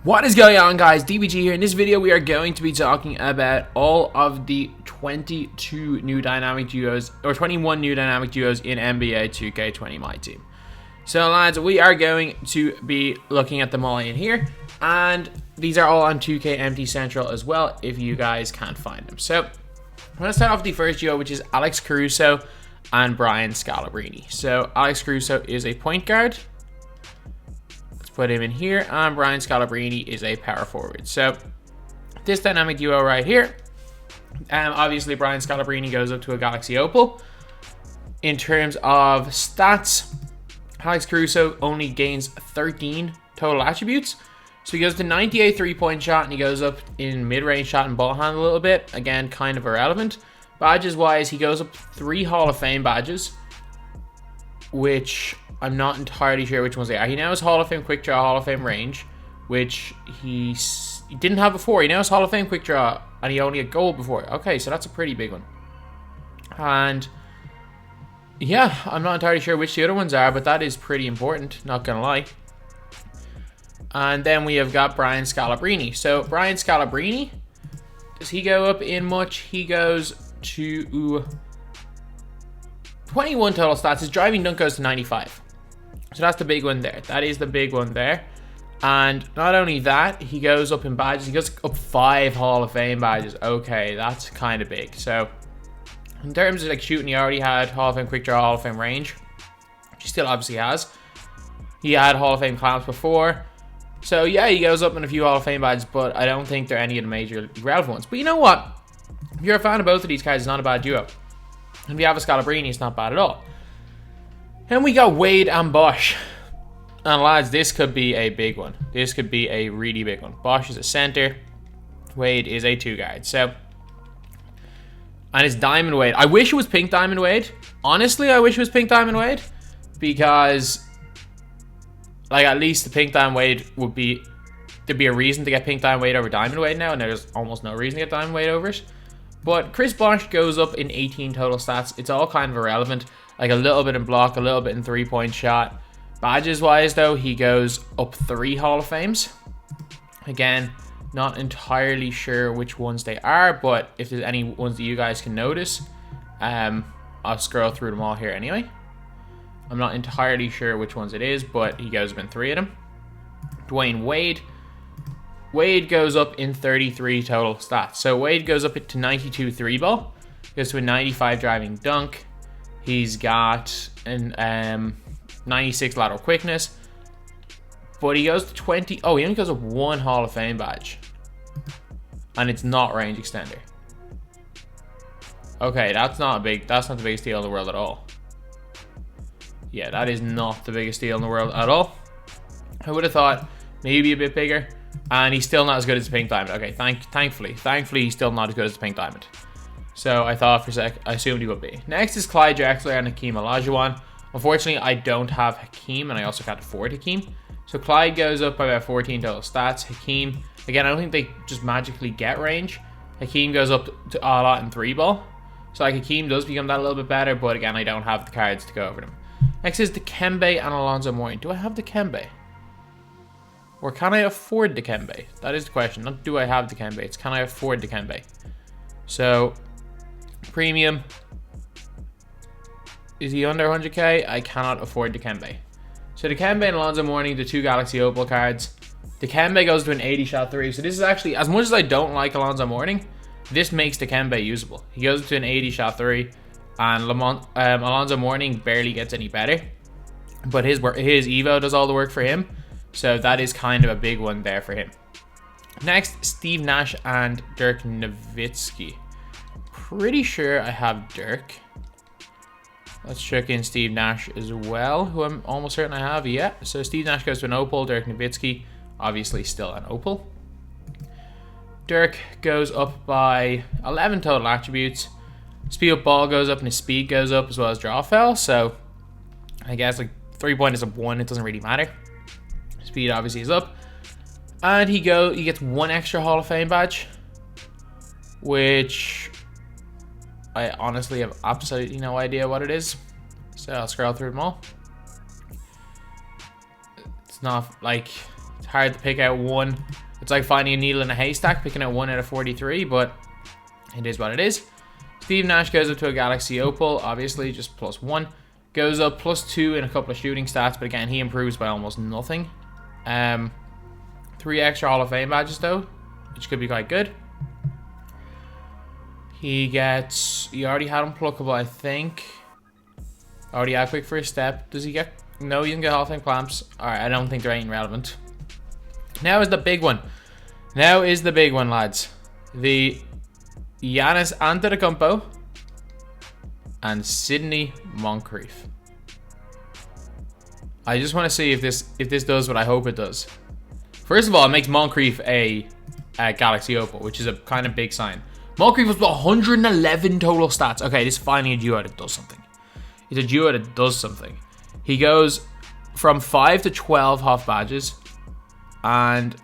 What is going on, guys? DBG here. In this video we are going to be talking about all of the 22 new dynamic duos or 21 new dynamic duos in NBA 2K20 MyTEAM. So lads, we are going to be looking at them all in here, and these are all on 2K Empty Central as well if you guys can't find them. So I'm going to start off with the first duo, which is Alex Caruso and Brian Scalabrine. So Alex Caruso is a point guard. Put him in here, and Brian Scalabrine is a power forward. So this dynamic duo right here, obviously Brian Scalabrine goes up to a Galaxy Opal. In terms of stats, Alex Caruso only gains 13 total attributes. So he goes to 98 3-point shot, and he goes up in mid-range shot and ball handle a little bit. Again, kind of irrelevant. Badges wise, he goes up 3 Hall of Fame badges, which I'm not entirely sure which ones they are. He now has Hall of Fame Quick Draw, Hall of Fame Range, which he didn't have before. He now has Hall of Fame Quick Draw, and he only had gold before. Okay, so that's a pretty big one. And yeah, I'm not entirely sure which the other ones are, but that is pretty important, not gonna lie. And then we have got Brian Scalabrine. So Brian Scalabrine, does he go up in much? He goes to 21 total stats. His driving dunk goes to 95. So that's the big one there. That is the big one there. And not only that, he goes up in badges. He goes up 5 Hall of Fame badges. Okay, that's kind of big. So in terms of like shooting, he already had Hall of Fame Quick Draw, Hall of Fame Range, which he still obviously has. He had Hall of Fame Clamps before. So yeah, he goes up in a few Hall of Fame badges, but I don't think they're any of the major relevant ones. But you know what? If you're a fan of both of these guys, it's not a bad duo. And we have a Scalabrine, it's not bad at all. And we got Wade and Bosh. And lads, this could be a big one. This could be a really big one. Bosh is a center. Wade is a 2 guard. So, and it's Diamond Wade. I wish it was Pink Diamond Wade. Honestly, I wish it was Pink Diamond Wade. Because, like, at least the Pink Diamond Wade would be, there'd be a reason to get Pink Diamond Wade over Diamond Wade now. And there's almost no reason to get Diamond Wade over it. But Chris Bosh goes up in 18 total stats. It's all kind of irrelevant. Like a little bit in block, a little bit in 3-point shot. Badges wise though, he goes up 3 Hall of Fames. Again, not entirely sure which ones they are, but if there's any ones that you guys can notice, I'll scroll through them all here anyway. I'm not entirely sure which ones it is, but he goes up in 3 of them. Dwayne Wade. Wade goes up in 33 total stats. So Wade goes up to 92 3-ball. Goes to a 95 driving dunk. He's got an 96 lateral quickness. But he goes to 20. Oh, he only goes up 1 Hall of Fame badge. And it's not range extender. Okay, that's not the biggest deal in the world at all. Yeah, that is not the biggest deal in the world at all. I would have thought maybe a bit bigger. And he's still not as good as the Pink Diamond. Okay, thankfully he's still not as good as the Pink Diamond. So I thought for a sec, I assumed he would be. Next is Clyde Drexler and Hakeem Olajuwon. Unfortunately, I don't have Hakeem, and I also can't afford Hakeem. So Clyde goes up by about 14 total stats. Hakeem, again, I don't think they just magically get range. Hakeem goes up to a lot in 3-ball. So like Hakeem does become that a little bit better, but again, I don't have the cards to go over them. Next is Dikembe and Alonzo Mourning. Do I have Dikembe? Or can I afford Dikembe? That is the question. Not do I have Dikembe, it's can I afford Dikembe? So, premium. Is he under 100k? I cannot afford Dikembe. So Dikembe and Alonzo Mourning, the 2 Galaxy Opal cards. Dikembe goes to an 80 shot 3. So this is actually, as much as I don't like Alonzo Mourning, this makes Dikembe usable. He goes to an 80 shot 3. And Alonzo Mourning barely gets any better. But his Evo does all the work for him. So that is kind of a big one there for him. Next, Steve Nash and Dirk Nowitzki. Pretty sure I have Dirk. Let's check in Steve Nash as well, who I'm almost certain I have. Yeah, so Steve Nash goes to an Opal. Dirk Nowitzki, obviously still an Opal. Dirk goes up by 11 total attributes. Speed up ball goes up and his speed goes up as well as draw foul. So I guess like 3-point is up 1. It doesn't really matter. Speed obviously is up, and he gets 1 extra Hall of Fame badge, which I honestly have absolutely no idea what it is. So I'll scroll through them all. It's not like It's hard to pick out one. It's like finding a needle in a haystack, picking out 1 out of 43, but it is what it is. Steve Nash goes up to a Galaxy Opal, obviously, just +1. Goes up +2 in a couple of shooting stats, but again, he improves by almost nothing. 3 extra Hall of Fame badges, though, which could be quite good. He already had unpluckable, I think. Already had quick first step. Does he get... No, he doesn't get Hall of Fame clamps. Alright, I don't think they're ain't relevant. Now is the big one. Now is the big one, lads. The Giannis Antetokounmpo and Sidney Moncrief. I just want to see if this does what I hope it does. First of all, it makes Moncrief a Galaxy Opal, which is a kind of big sign. Moncrief was 111 total stats. Okay, this is finally a duo that does something. It's a duo that does something. He goes from 5 to 12 half badges. And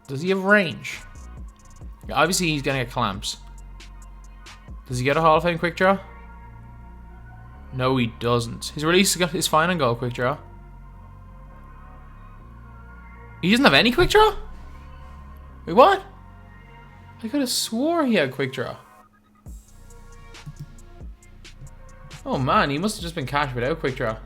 does he have range? Obviously, he's going to get clamps. Does he get a Hall of Fame quick draw? No, he doesn't. His release is fine on goal quick draw. He doesn't have any quick draw? Wait, what? I could have swore he had quick draw. Oh man, he must have just been cash without quick draw.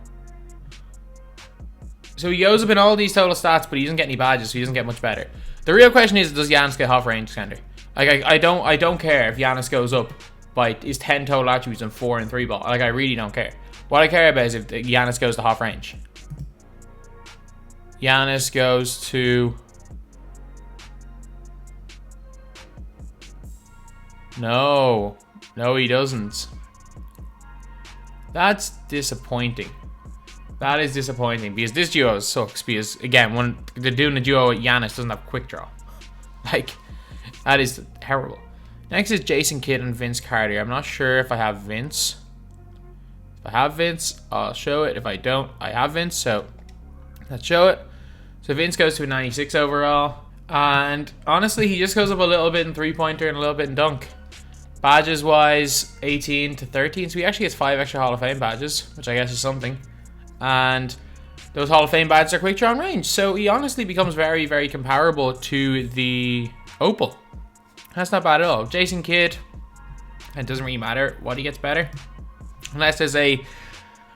So he goes up in all these total stats, but he doesn't get any badges, so he doesn't get much better. The real question is, does Giannis get half range extender? Like, I don't care if Giannis goes up by his 10 total attributes and 4 and 3 ball. Like, I really don't care. What I care about is if Giannis goes to half range. Giannis goes to... No, he doesn't. That's disappointing. That is disappointing because this duo sucks. Because again, when they're doing a duo, Giannis doesn't have quick draw. Like, that is terrible. Next is Jason Kidd and Vince Carter. I'm not sure if I have Vince. If I have Vince, I'll show it. If I don't, I have Vince. So let's show it. So Vince goes to a 96 overall, and honestly, he just goes up a little bit in 3-pointer and a little bit in dunk. Badges wise, 18 to 13. So he actually gets 5 extra Hall of Fame badges, which I guess is something. And those Hall of Fame badges are quick draw and range. So he honestly becomes very, very comparable to the Opal. That's not bad at all. Jason Kidd, it doesn't really matter what he gets better. Unless there's a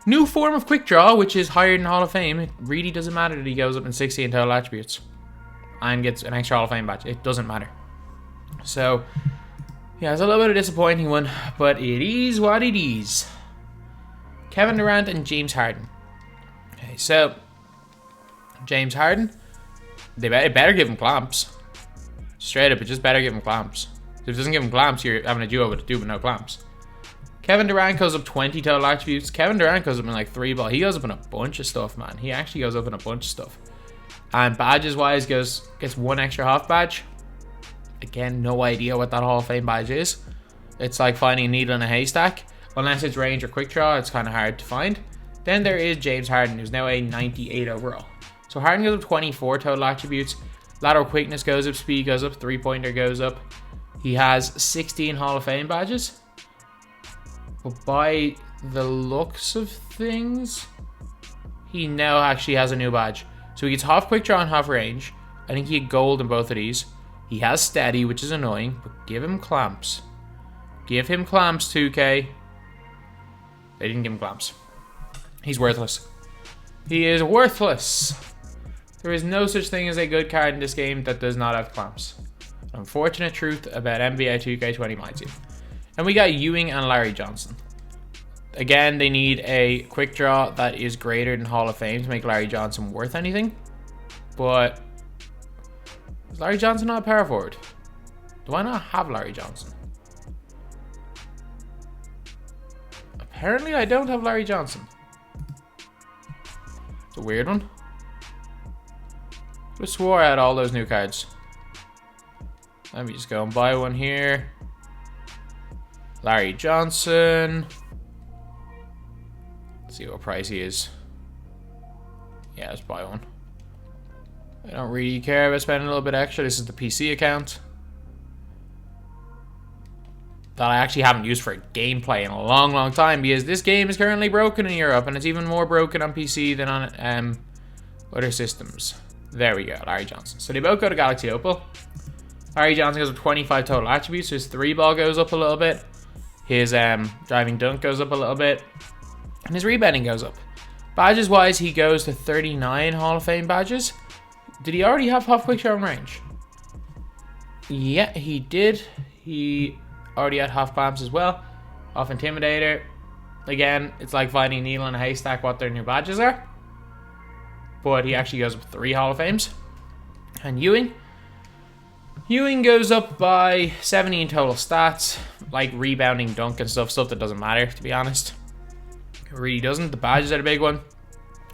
new form of quick draw, which is higher than Hall of Fame. It really doesn't matter that he goes up in 60 in total attributes and gets an extra Hall of Fame badge. It doesn't matter. So... yeah, it's a little bit of a disappointing one, but it is what it is. Kevin Durant and James Harden. Okay, so James Harden, they better give him clamps. Straight up, it just better give him clamps. If it doesn't give him clamps, you're having a duo with a dude with no clamps. Kevin Durant goes up 20 total attributes. Kevin Durant goes up in like 3 ball. He goes up in a bunch of stuff, man. He actually goes up in a bunch of stuff. And badges wise, gets 1 extra half badge. Again, no idea what that Hall of Fame badge is. It's like finding a needle in a haystack. Unless it's range or quick draw, it's kind of hard to find. Then there is James Harden, who's now a 98 overall. So Harden goes up 24 total attributes. Lateral quickness goes up, speed goes up, 3-pointer goes up. He has 16 Hall of Fame badges. But by the looks of things, he now actually has a new badge. So he gets half quick draw and half range. I think he had gold in both of these. He has steady, which is annoying, but give him clamps. Give him clamps, 2K. They didn't give him clamps. He's worthless. He is worthless. There is no such thing as a good card in this game that does not have clamps. Unfortunate truth about NBA 2K20 MyTEAM. And we got Ewing and Larry Johnson. Again, they need a quick draw that is greater than Hall of Fame to make Larry Johnson worth anything. But... is Larry Johnson not a power forward? Do I not have Larry Johnson? Apparently I don't have Larry Johnson. It's a weird one. I swore I had all those new cards. Let me just go and buy one here. Larry Johnson. Let's see what price he is. Yeah, let's buy one. I don't really care about spending a little bit extra. This is the PC account that I actually haven't used for gameplay in a long, long time because this game is currently broken in Europe and it's even more broken on PC than on other systems. There we go, Larry Johnson. So they both go to Galaxy Opal. Larry Johnson goes up 25 total attributes. So his 3-ball goes up a little bit. His driving dunk goes up a little bit. And his rebounding goes up. Badges wise, he goes to 39 Hall of Fame badges. Did he already have half quick draw and range? Yeah, he did. He already had half clamps as well. Off Intimidator. Again, it's like finding a needle in a haystack what their new badges are. But he actually goes up 3 Hall of Fames. And Ewing goes up by 17 total stats. Like rebounding, dunk and stuff that doesn't matter, to be honest. It really doesn't. The badges are the big one.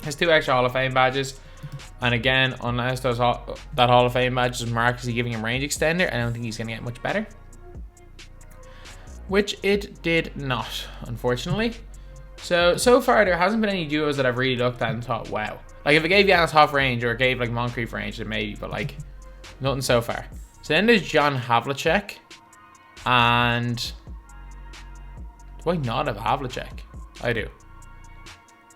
Has 2 extra Hall of Fame badges. And again, unless that Hall of Fame badge is miraculously giving him range extender, I don't think he's going to get much better. Which it did not, unfortunately. So far, there hasn't been any duos that I've really looked at and thought, wow. Like, if it gave Giannis half range or it gave, like, Moncrief range, then maybe. But, like, nothing so far. So then there's John Havlicek. And... do I not have Havlicek? I do.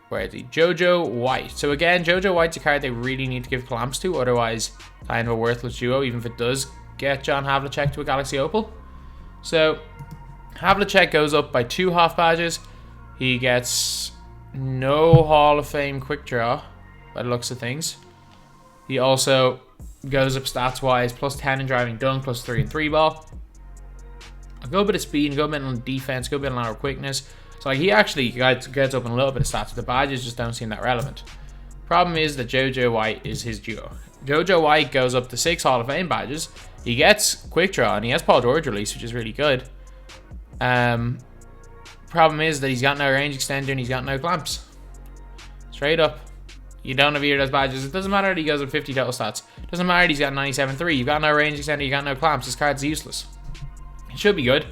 Where is he? Jo Jo White. So again, Jo Jo White's a card they really need to give clamps to. Otherwise, kind of a worthless duo, even if it does get John Havlicek to a Galaxy Opal. So, Havlicek goes up by 2 half badges. He gets no Hall of Fame quick draw, by the looks of things. He also goes up stats-wise, plus 10 in driving dunk, plus 3 in 3-ball. A good bit of speed, a good bit on defense, a good bit on lateral quickness. So like, he actually gets up in a little bit of stats. The badges just don't seem that relevant. Problem is that Jo Jo White is his duo. Jo Jo White goes up to 6 Hall of Fame badges. He gets quick draw and he has Paul George release, which is really good. Problem is that he's got no range extender and he's got no clamps. Straight up. You don't have either of those badges. It doesn't matter that he goes up 50 total stats. It doesn't matter that he's got 97.3. You've got no range extender, you got no clamps. This card's useless. It should be good.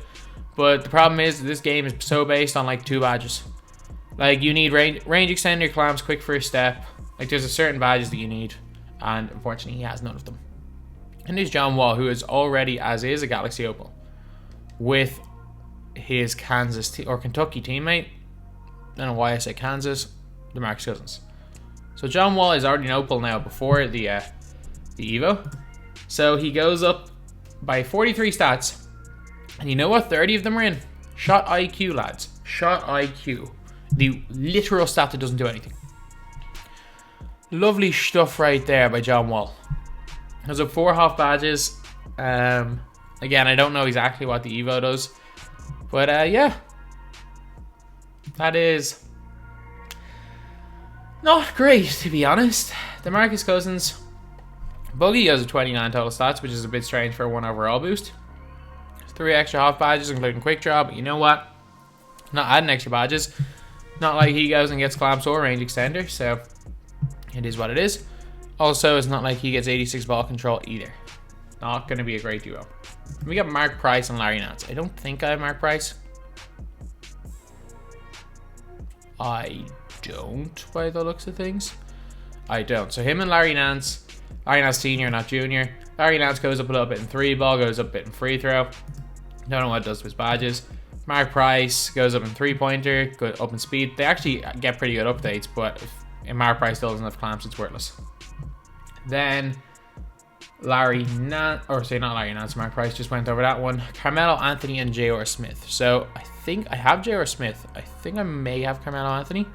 But the problem is that this game is so based on like 2 badges. Like, you need range extender, clamps, quick first step. Like, there's a certain badges that you need. And unfortunately, he has none of them. And there's John Wall, who is already, as is, a Galaxy Opal. With his Kansas or Kentucky teammate. I don't know why I say Kansas. DeMarcus Cousins. So John Wall is already an Opal now before the Evo. So he goes up by 43 stats. And you know what 30 of them are in? Shot IQ, lads. Shot IQ. The literal stat that doesn't do anything. Lovely stuff right there by John Wall. Goes up 4 half badges. Again, I don't know exactly what the Evo does. But yeah. That is not great, to be honest. DeMarcus Cousins. Buggy goes with 29 total stats, which is a bit strange for a 1 overall boost. 3 extra half badges, including quick draw, but you know what? Not adding extra badges. Not like he goes and gets clamps or range extender, so it is what it is. Also, it's not like he gets 86 ball control either. Not going to be a great duo. We got Mark Price and Larry Nance. I don't think I have Mark Price. I don't, by the looks of things. I don't. So him and Larry Nance senior, not junior. Larry Nance goes up a little bit in 3-ball, goes up a bit in free throw. Don't know what it does to his badges. Mark Price goes up in 3-pointer, good up in speed. They actually get pretty good updates, but if Mark Price still doesn't have clamps, it's worthless. Then Larry Nance, or say not Larry Nance, Mark Price just went over that one. Carmelo Anthony and J.R. Smith. So I think I have J.R. Smith. I think I may have Carmelo Anthony.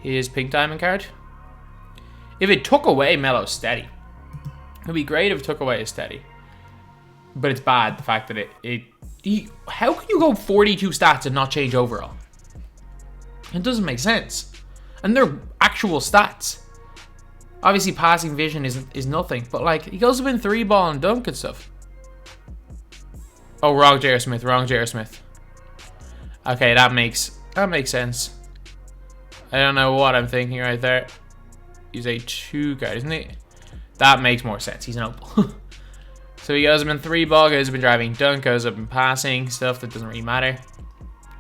His pink diamond card. If it took away Melo's steady, it would be great if it took away his steady. But it's bad, the fact that how can you go 42 stats and not change overall? It doesn't make sense. And they're actual stats. Obviously, passing vision is nothing. But, like, he goes up in 3-ball and dunk and stuff. Oh, wrong J.R. Smith. Wrong J.R. Smith. Okay, that makes sense. I don't know what I'm thinking right there. He's a 2 guy, isn't he? That makes more sense. He's an Opal. So he goes up in 3-ball, goes up in driving dunk, goes up in passing, stuff that doesn't really matter.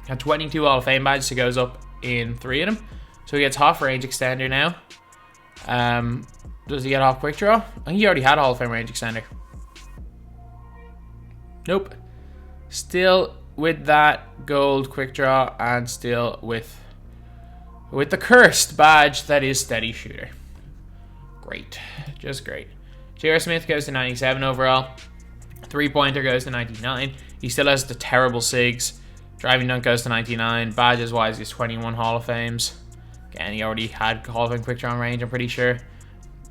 Got 22 Hall of Fame badges, so he goes up in 3 of them. So he gets half range extender now. Does he get half quick draw? I think he already had a Hall of Fame range extender. Nope. Still with that gold quick draw and still with the cursed badge that is steady shooter. great. Just great. J.R. Smith goes to 97 overall. 3-pointer goes to 99. He still has the terrible SIGs. Driving dunk goes to 99. Badges wise, he's 21 Hall of Fames. Again, he already had Hall of Fame quick draw range, I'm pretty sure.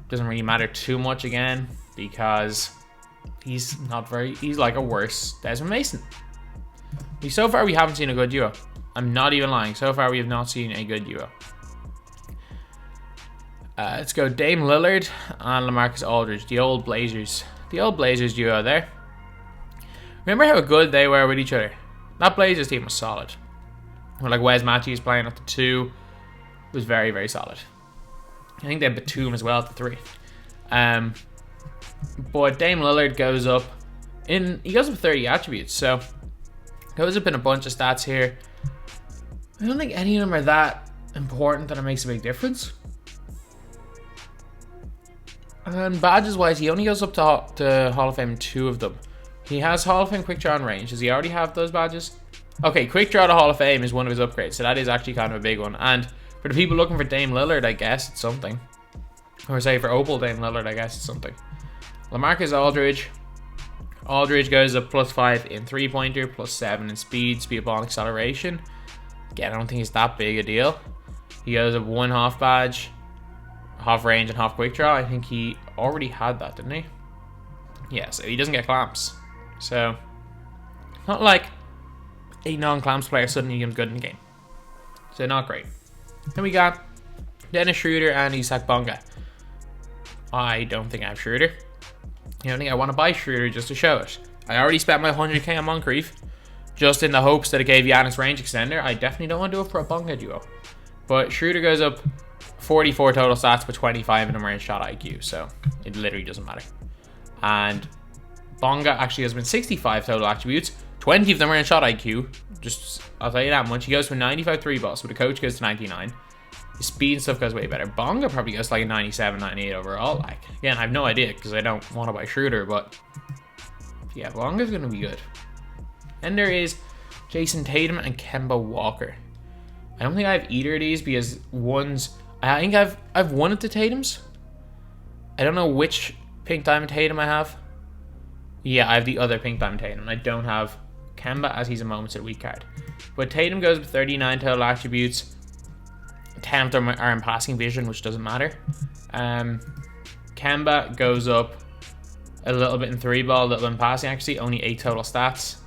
Doesn't really matter too much again because he's like a worse Desmond Mason. So far, we haven't seen a good duo. I'm not even lying. So far, we have not seen a good duo. Let's go Dame Lillard and LaMarcus Aldridge, the old Blazers. The old Blazers duo there. Remember how good they were with each other? That Blazers team was solid. With like Wes Matthews playing at the 2 was very, very solid. I think they had Batum as well at the 3. But Dame Lillard goes up he goes up 30 attributes, so goes up in a bunch of stats here. I don't think any of them are that important that it makes a big difference. And badges wise, he only goes up to Hall of Fame in 2 of them. He has Hall of Fame quick draw and range. Does he already have those badges? Okay, quick draw to Hall of Fame is one of his upgrades, so that is actually kind of a big one. And for the people looking for Dame Lillard, I guess it's something. Or say for Opal Dame Lillard, I guess it's something. LaMarcus Aldridge. Aldridge goes up +5 in 3-pointer, +7 in speed, ball, and acceleration. Again, I don't think it's that big a deal. He goes up 1 half badge, half range, and half quick draw. I think he already had that, didn't he? Yeah, so he doesn't get clamps. So, not like a non-clamps player suddenly becomes good in the game. So, not great. Then we got Dennis Schroder and Isaac Bonga. I don't think I have Schroder. I don't think I want to buy Schroder just to show it. I already spent my 100k on Moncrief just in the hopes that it gave Giannis range extender. I definitely don't want to do it for a Bonga duo. But Schroder goes up 44 total stats, but 25 in them are in shot IQ, so it literally doesn't matter. And Bonga actually has been 65 total attributes. 20 of them are in shot IQ. I'll tell you that much. He goes for 95 3 balls, so the coach goes to 99. His speed and stuff goes way better. Bonga probably goes to like a 97, 98 overall. Like, again, I have no idea because I don't want to buy Schroder, but yeah, Bonga's going to be good. And there is Jason Tatum and Kemba Walker. I don't think I have either of these because I think I've one of the Tatums. I don't know which Pink Diamond Tatum I have. Yeah, I have the other Pink Diamond Tatum. I don't have Kemba as he's a Moments of the Week card. But Tatum goes with 39 total attributes. 10 of them are in passing vision, which doesn't matter. Kemba goes up a little bit in 3-ball, a little bit in passing accuracy, only 8 total stats.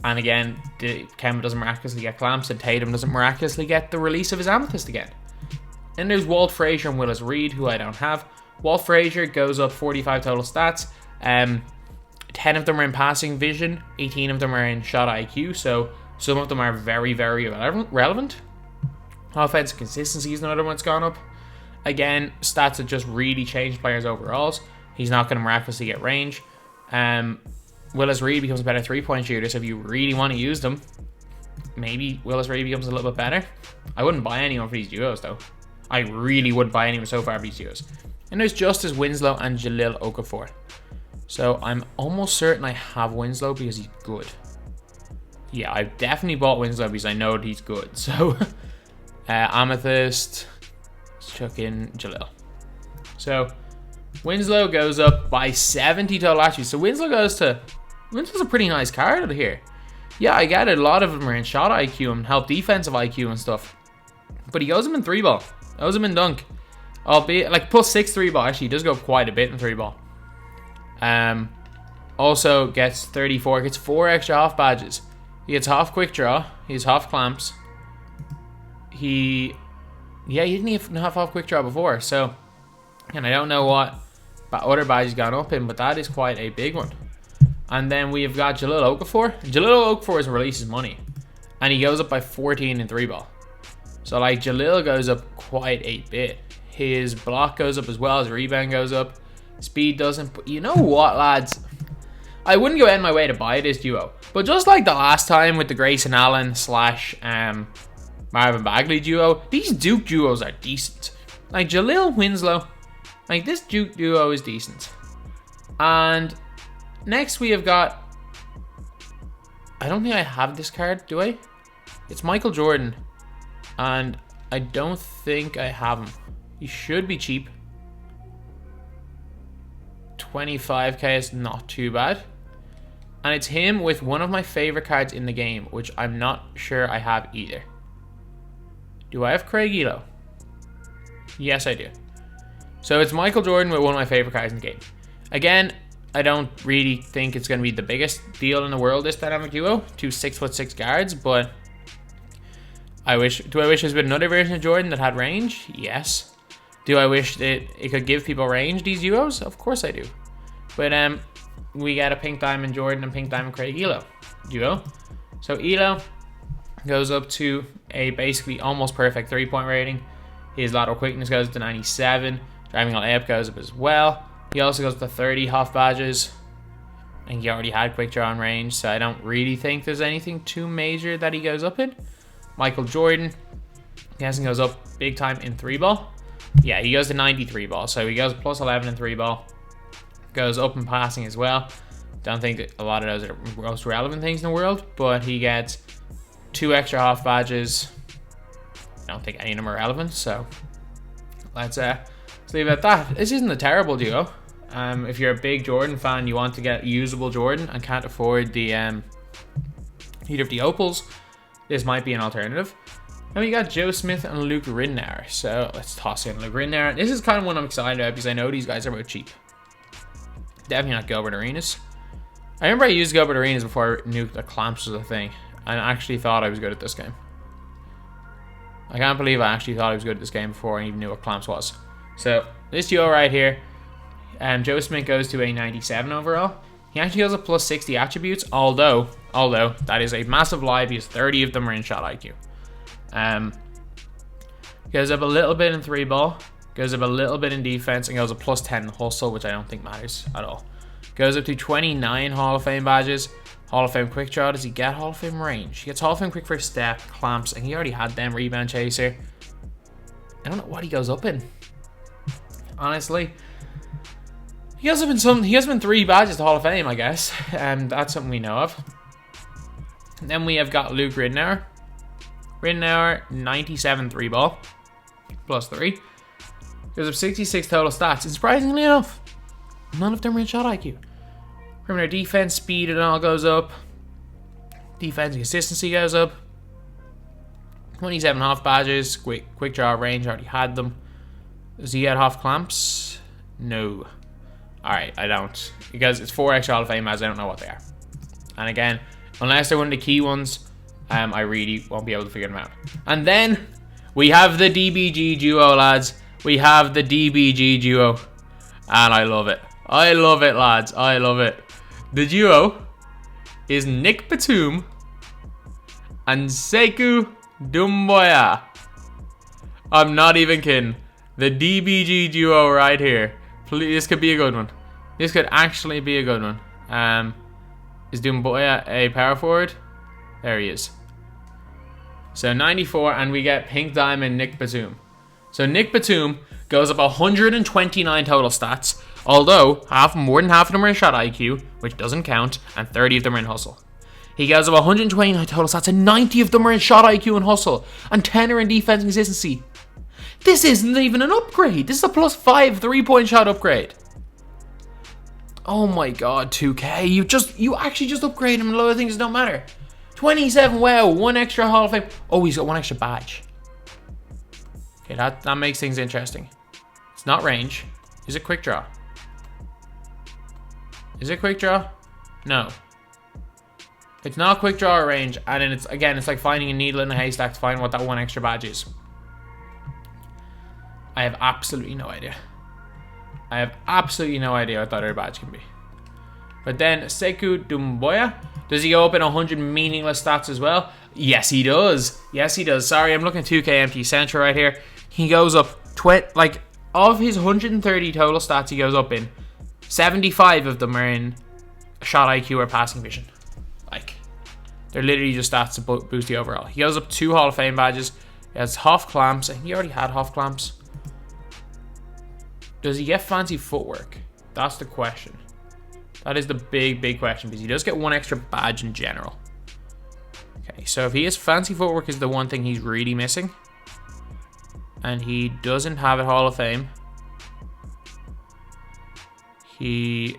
And again, Kemba doesn't miraculously get clamps, and Tatum doesn't miraculously get the release of his amethyst again. Then there's Walt Frazier and Willis Reed, who I don't have. Walt Frazier goes up 45 total stats. 10 of them are in passing vision, 18 of them are in shot IQ, so some of them are very, very relevant. Offensive consistency is another one that's gone up. Again, stats that just really change players' overalls. He's not going to miraculously get range. Willis Reed becomes a better 3-point shooter, so if you really want to use them, maybe Willis Reed becomes a little bit better. I wouldn't buy anyone for these duos, though. I really wouldn't buy anyone so far for these duos. And there's Justice Winslow and Jahlil Okafor. So I'm almost certain I have Winslow because he's good. Yeah, I've definitely bought Winslow because I know that he's good. So, Amethyst, let's chuck in Jahlil. So, Winslow goes up by 70 total attributes. So Winslow's a pretty nice card out of here. Yeah, I get it. A lot of them are in shot IQ and help defensive IQ and stuff. But he goes him in 3-ball. Goes him in dunk. Albeit, like, +6 3-ball. Actually, he does go up quite a bit in 3-ball. Also gets 34. Gets 4 extra half badges. He gets half quick draw. He has half clamps. He didn't even have half quick draw before. So, and I don't know what other badges gone up in, but that is quite a big one. And then we've got Jahlil Okafor. Jahlil Okafor is releases money, and he goes up by 14 in 3-ball. So like Jahlil goes up quite a bit. His block goes up as well. His rebound goes up. Speed doesn't. But you know what, lads? I wouldn't go out of my way to buy this duo, but just like the last time with the Grayson Allen / Marvin Bagley duo, these Duke duos are decent. Like Jahlil Winslow, like this Duke duo is decent. And next we have got, I don't think I have this card, do I? It's Michael Jordan, and I don't think I have him. He should be cheap. 25k is not too bad. And it's him with one of my favorite cards in the game, which I'm not sure I have either. Do I have Craig Ehlo? Yes, I do. So it's Michael Jordan with one of my favorite cards in the game. Again, I don't really think it's going to be the biggest deal in the world, this dynamic duo. 2 6'6" guards, but do I wish there was another version of Jordan that had range? Yes. Do I wish that it could give people range, these duos? Of course I do. But we got a Pink Diamond Jordan and Pink Diamond Craig Ehlo duo. So Ehlo goes up to a basically almost perfect 3-point rating. His lateral quickness goes to 97. Driving layup goes up as well. He also goes to 30 Hoff badges. And he already had quick draw and range, so I don't really think there's anything too major that he goes up in. Michael Jordan, he hasn't goes up big time in 3-ball. Yeah, he goes to 93 ball, so he goes plus 11 in 3-ball. Goes up in passing as well. Don't think that a lot of those are the most relevant things in the world, but he gets 2 extra Hoff badges. I don't think any of them are relevant, so let's leave it at that. This isn't a terrible duo. If you're a big Jordan fan, you want to get usable Jordan and can't afford the either of the opals, this might be an alternative. And we got Joe Smith and Luke Ridnour. So let's toss in Luke Ridnour. This is kind of one I'm excited about because I know these guys are about cheap. Definitely not Gilbert Arenas. I remember I used Gilbert Arenas before I knew that clamps was a thing. I actually thought I was good at this game. I can't believe I actually thought I was good at this game before I even knew what clamps was. So this duo right here, Joe Smith goes to a 97 overall. He actually has a plus 60 attributes, although that is a massive lie because 30 of them are in shot IQ. Goes up a little bit in 3-ball, goes up a little bit in defense, and goes a plus 10 in hustle, which I don't think matters at all. Goes up to 29 Hall of Fame badges. Hall of Fame quick draw. Does he get Hall of Fame range? He gets Hall of Fame quick first step, clamps, and he already had them. Rebound chaser. I don't know what he goes up in. Honestly, he goes up in some. He has been 3 badges to Hall of Fame, I guess. That's something we know of. And then we have got Luke Ridnour. Ridnour, 97 3-ball, plus 3. Goes up 66 total stats. And surprisingly enough, none of them are in shot IQ. Perimeter defense, speed, and all goes up. Defense consistency goes up. 27 Hoff badges. Quick draw range, already had them. Does he get Hoff clamps? No. Alright, I don't. Because it's 4 extra Hall of Fame badges, I don't know what they are. And again, unless they're one of the key ones, I really won't be able to figure them out. And then we have the DBG duo, lads. We have the DBG duo. And I love it. I love it, lads. I love it. The duo is Nic Batum and sekou doumbouya. I'm not even kidding. The DBG duo right here. Please, this could be a good one. This could actually be a good one. Is Doumbouya a power forward? There he is. So 94, and we get Pink Diamond Nic Batum. So Nic Batum goes up 129 total stats, although more than half of them are in shot IQ, which doesn't count, and 30 of them are in hustle. He goes up 129 total stats, and 90 of them are in shot IQ and hustle, and 10 are in defense consistency. This isn't even an upgrade. This is a plus 5 3-point shot upgrade. Oh my god, 2K. You actually just upgrade him and a lot of things don't matter. 27, wow, 1 extra Hall of Fame. Oh, he's got 1 extra badge. Okay, that makes things interesting. It's not range. Is it quick draw? Is it quick draw? No. It's not quick draw or range, and then it's like finding a needle in a haystack to find what that 1 extra badge is. I have absolutely no idea. I have absolutely no idea what that other badge can be. But then sekou doumbouya, does he go up in 100 meaningless stats as well? Yes, he does. Yes, he does. Sorry, I'm looking at 2K Empty Central right here. He goes up like of his 130 total stats he goes up in, 75 of them are in shot IQ or passing vision. Like, they're literally just stats to boost the overall. He goes up 2 Hall of Fame badges. He has Hoff clamps. He already had Hoff clamps. Does he get fancy footwork? That's the question. That is the big question, because he does get 1 extra badge in general. Okay, so if he has fancy footwork is the one thing he's really missing. And he doesn't have a Hall of Fame. He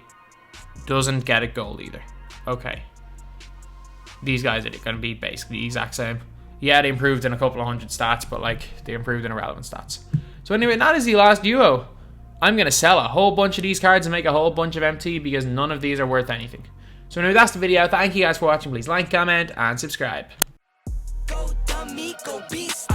doesn't get a gold either. Okay. These guys are going to be basically the exact same. Yeah, they improved in a couple of hundred stats, but like they improved in irrelevant stats. So anyway, that is the last duo. I'm going to sell a whole bunch of these cards and make a whole bunch of MT because none of these are worth anything. So anyway, that's the video. Thank you guys for watching. Please like, comment, and subscribe. Go dummy, go beast.